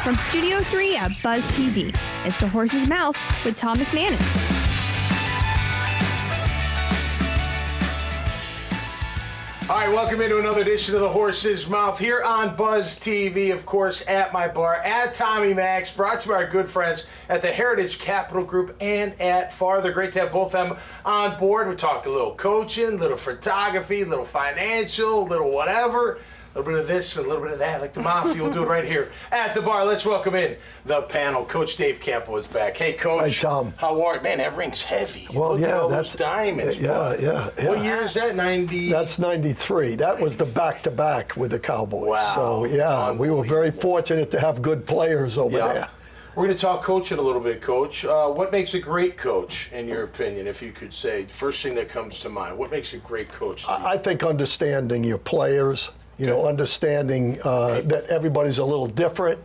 From Studio 3 at Buzz TV, it's The Horse's Mouth with Tom McManus. All right, welcome into another edition of The Horse's Mouth here on Buzz TV, of course, at my bar, at Tommy Max, brought to you by our good friends at the Heritage Capital Group and at Farther. Great to have both of them on board. We talk a little coaching, a little photography, a little financial, a little whatever. A little bit of this and a little bit of that, like the mafia will do it right here at the bar. Let's welcome in the panel. Coach Dave Campo is back. Hey, Coach. Hi, Tom. How are you? Man, that ring's heavy. Well, Look yeah, at all that's those diamonds. Yeah. What year is that? 90? That's 93. That was the back-to-back with the Cowboys. Wow. So, yeah, we were very fortunate to have good players over there. We're going to talk coaching a little bit, Coach. What makes a great coach, in your opinion, if you could say? First thing that comes to mind. What makes a great coach to you? I think understanding your players, understanding that everybody's a little different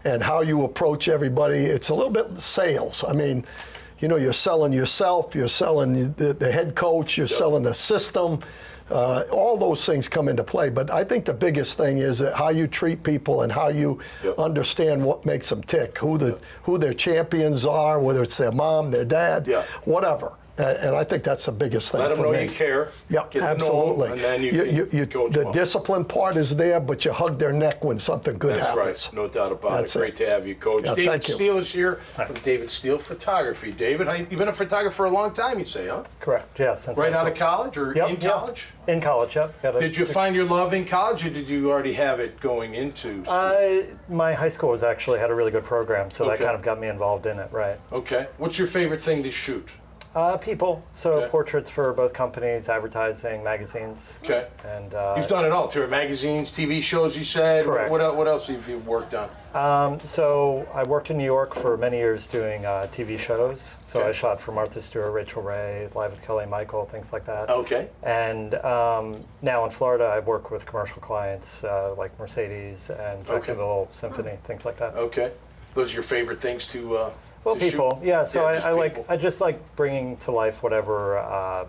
and how you approach everybody. It's a little bit sales. I mean, you're selling yourself, you're selling the head coach, you're selling the system. All those things come into play. But I think the biggest thing is that how you treat people and how you understand what makes them tick, who their champions are, whether it's their mom, their dad, whatever. And I think that's the biggest thing. Let them for know me. you care. Yeah, Get absolutely. To know them, and then you coach the well. discipline part is there, but you hug their neck when something good That's happens. right. No doubt about That's it. Great to have you, Coach. Yeah, David thank you. Steele is here from David Steele Photography. David, you've been a photographer for a long time, you say, huh? Correct, yeah. Since Right out of college or in college? In college, yep. Did you find your love in college, or did you already have it going into school? My high school had a really good program, so that kind of got me involved in it, right. Okay. What's your favorite thing to shoot? People, portraits for both companies, advertising, magazines. Okay. And you've done it all, too. Magazines, TV shows, you said. Correct. What else have you worked on? So I worked in New York for many years doing TV shows. So I shot for Martha Stewart, Rachel Ray, Live with Kelly Michael, things like that. Okay. And now in Florida, I work with commercial clients like Mercedes and Jacksonville Symphony, things like that. Okay. Those are your favorite things to people, shoot? yeah. So people. I just like bringing to life whatever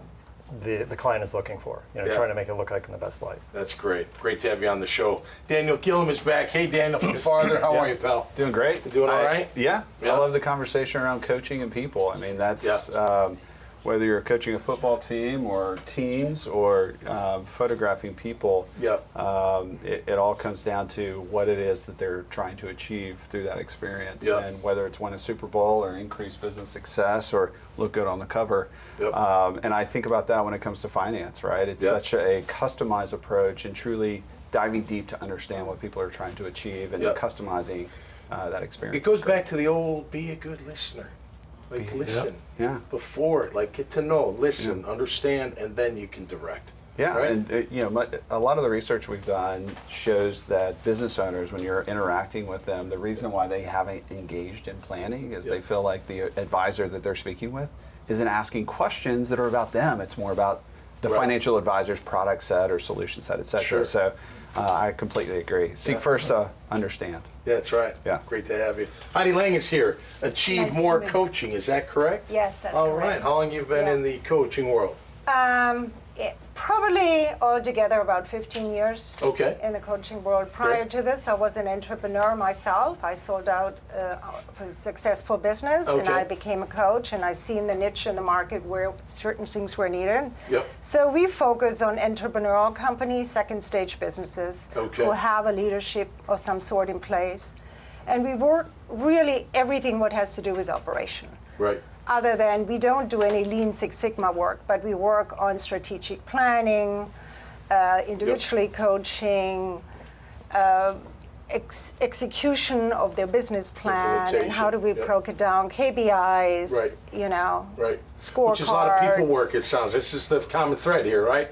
the client is looking for. Trying to make it look like in the best light. That's great. Great to have you on the show. Daniel Gilham is back. Hey, Daniel from Farther. How are you, pal? Doing great. You doing all right? Yeah. I love the conversation around coaching and people. I mean, that's whether you're coaching a football team or teams or photographing people. It all comes down to what it is that they're trying to achieve through that experience, and whether it's win a Super Bowl or increase business success or look good on the cover. And I think about that when it comes to finance, right? It's such a customized approach and truly diving deep to understand what people are trying to achieve and customizing that experience. It goes back to the old be a good listener. Like, listen before, like, get to know, listen, understand, and then you can direct. Yeah, right? and a lot of the research we've done shows that business owners, when you're interacting with them, the reason why they haven't engaged in planning is they feel like the advisor that they're speaking with isn't asking questions that are about them. It's more about the financial advisor's product set or solution set, et cetera. Sure. So I completely agree. Seek first to understand. Yeah, that's right. Yeah. Great to have you. Heidi Lang is here. Achieve Nice to more meet you. coaching. Is that correct? Yes, that's All correct. right. How long you've been in the coaching world? Probably altogether about 15 years Okay. in the coaching world. Prior to this, I was an entrepreneur myself. I sold out a successful business, and Okay. I became a coach, and I seen the niche in the market where certain things were needed. Yep. So we focus on entrepreneurial companies, second stage businesses who have a leadership of some sort in place. And we work really everything what has to do with operation. Right. Other than we don't do any Lean Six Sigma work, but we work on strategic planning, individually coaching, execution of their business plan, and how do we broke it down, KPIs, Right. scorecards. Which is a lot of people work, it sounds. This is the common thread here, right?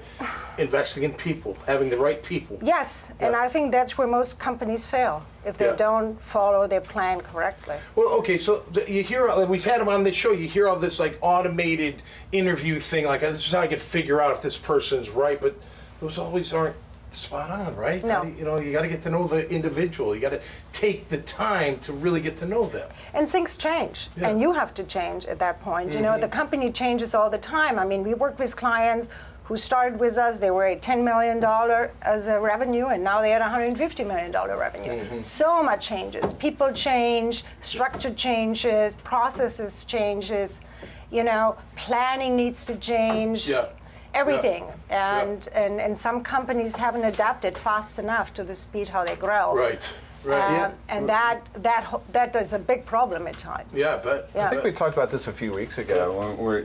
Investing in people, having the right people. Yes, and I think that's where most companies fail, if they don't follow their plan correctly. Well, okay, so you hear, we've had them on this show, you hear all this like automated interview thing, like this is how I can figure out if this person's right, but those always aren't spot on, right? No. You got to get to know the individual. You got to take the time to really get to know them. And things change, and you have to change at that point. The company changes all the time. I mean, we work with clients who started with us, they were at $10 million as a revenue, and now they're at $150 million revenue. So much changes. People change, structure changes, processes changes, planning needs to change. Everything. And some companies haven't adapted fast enough to the speed how they grow. Right. And that is a big problem at times. But I think we talked about this a few weeks ago when we're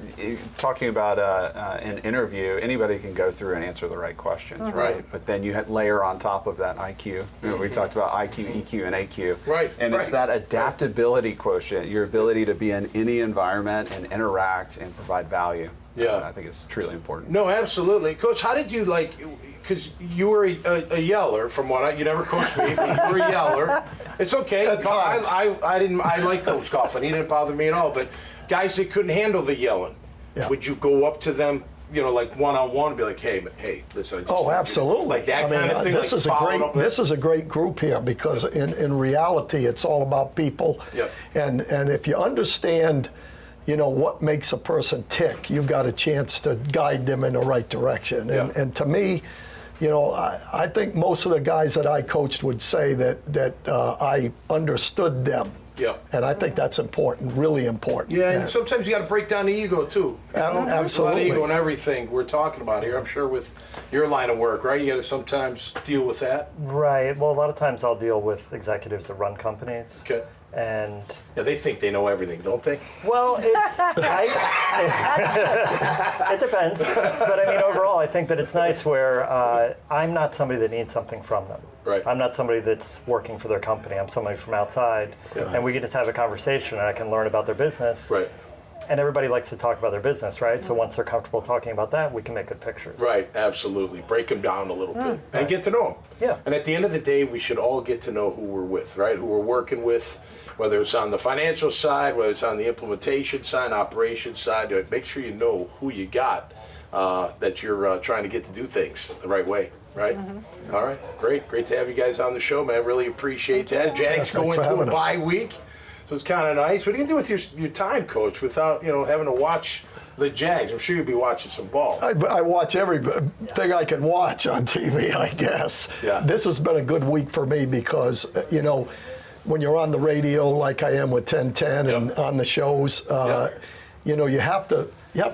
talking about an interview. Anybody can go through and answer the right questions, right? But then you layer on top of that IQ. We talked about IQ, EQ, and AQ. Right. And it's that adaptability quotient, your ability to be in any environment and interact and provide value. I think it's truly important. No, absolutely. Coach, how did you because you were a yeller from what you never coached me, but you were a yeller. It's okay. I like Coach Coughlin. He didn't bother me at all. But guys that couldn't handle the yelling, would you go up to them, like one-on-one and be like, hey, listen, I just absolutely. Like that kind of thing. This is a great group here because in reality, it's all about people. And if you understand what makes a person tick, you've got a chance to guide them in the right direction. And to me, I think most of the guys that I coached would say that I understood them. And I think that's important, really important. And sometimes you got to break down the ego too. Absolutely. There's a lot of ego in everything we're talking about here. I'm sure with your line of work, right? You got to sometimes deal with that. Right. Well, a lot of times I'll deal with executives that run companies. Okay. And they think they know everything, don't they? Well, it depends. But I mean, overall, I think that it's nice where I'm not somebody that needs something from them. Right. I'm not somebody that's working for their company. I'm somebody from outside, and we can just have a conversation, and I can learn about their business. Right. And everybody likes to talk about their business, right? So once they're comfortable talking about that, we can make good pictures. Right, absolutely. Break them down a little bit and get to know them. Yeah. And at the end of the day, we should all get to know who we're with, right? Who we're working with, whether it's on the financial side, whether it's on the implementation side, operations side. Make sure you know who you got that you're trying to get to do things the right way, right? All right, great to have you guys on the show, man. Really appreciate that. Jags go into a bye week. So it's kind of nice. What are you going to do with your time, Coach, without having to watch the Jags? I'm sure you'll be watching some ball. I watch everything I can watch on TV, I guess. This has been a good week for me because, when you're on the radio like I am with 1010 and on the shows, you have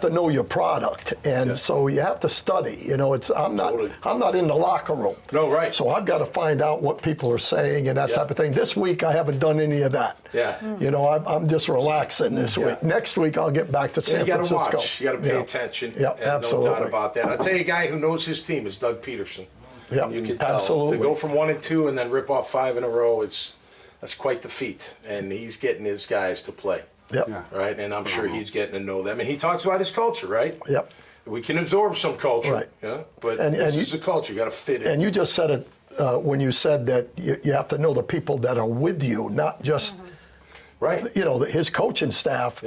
to know your product, and so you have to study. I'm not in the locker room. No, right. So I've got to find out what people are saying and that type of thing. This week I haven't done any of that. I'm just relaxing this week. Next week I'll get back to San Francisco. Watch. You got to pay attention. Absolutely. No doubt about that. I'll tell you a guy who knows his team is Doug Peterson. You can tell. Absolutely. To go from 1-2 and then rip off 5 in a row, that's quite the feat, and he's getting his guys to play. Right, and I'm sure he's getting to know them, and he talks about his culture, right? We can absorb some culture, right? But this is the culture. You got to fit in. And you just said it when you said that you have to know the people that are with you, not just his coaching staff.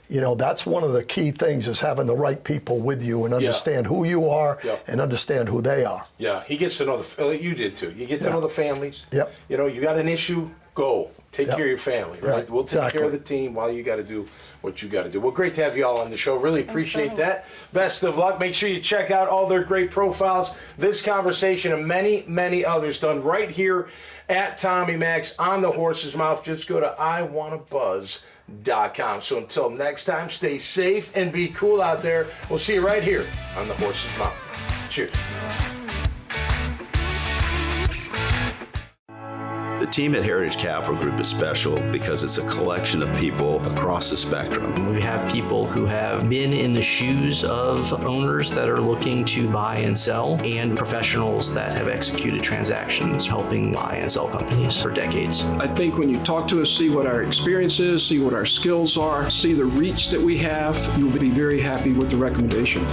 That's one of the key things is having the right people with you and understand who you are and understand who they are. He gets to know you did too. You get to know the families. You got an issue, go. Take care of your family, right? We'll take care of the team while you got to do what you got to do. Well, great to have you all on the show. Really appreciate that. Best of luck. Make sure you check out all their great profiles. This conversation and many, many others done right here at Tommy Max on the Horse's Mouth. Just go to iwannabuzz.com. So until next time, stay safe and be cool out there. We'll see you right here on the Horse's Mouth. Cheers. The team at Heritage Capital Group is special because it's a collection of people across the spectrum. We have people who have been in the shoes of owners that are looking to buy and sell, and professionals that have executed transactions helping buy and sell companies for decades. I think when you talk to us, see what our experience is, see what our skills are, see the reach that we have, you'll be very happy with the recommendation.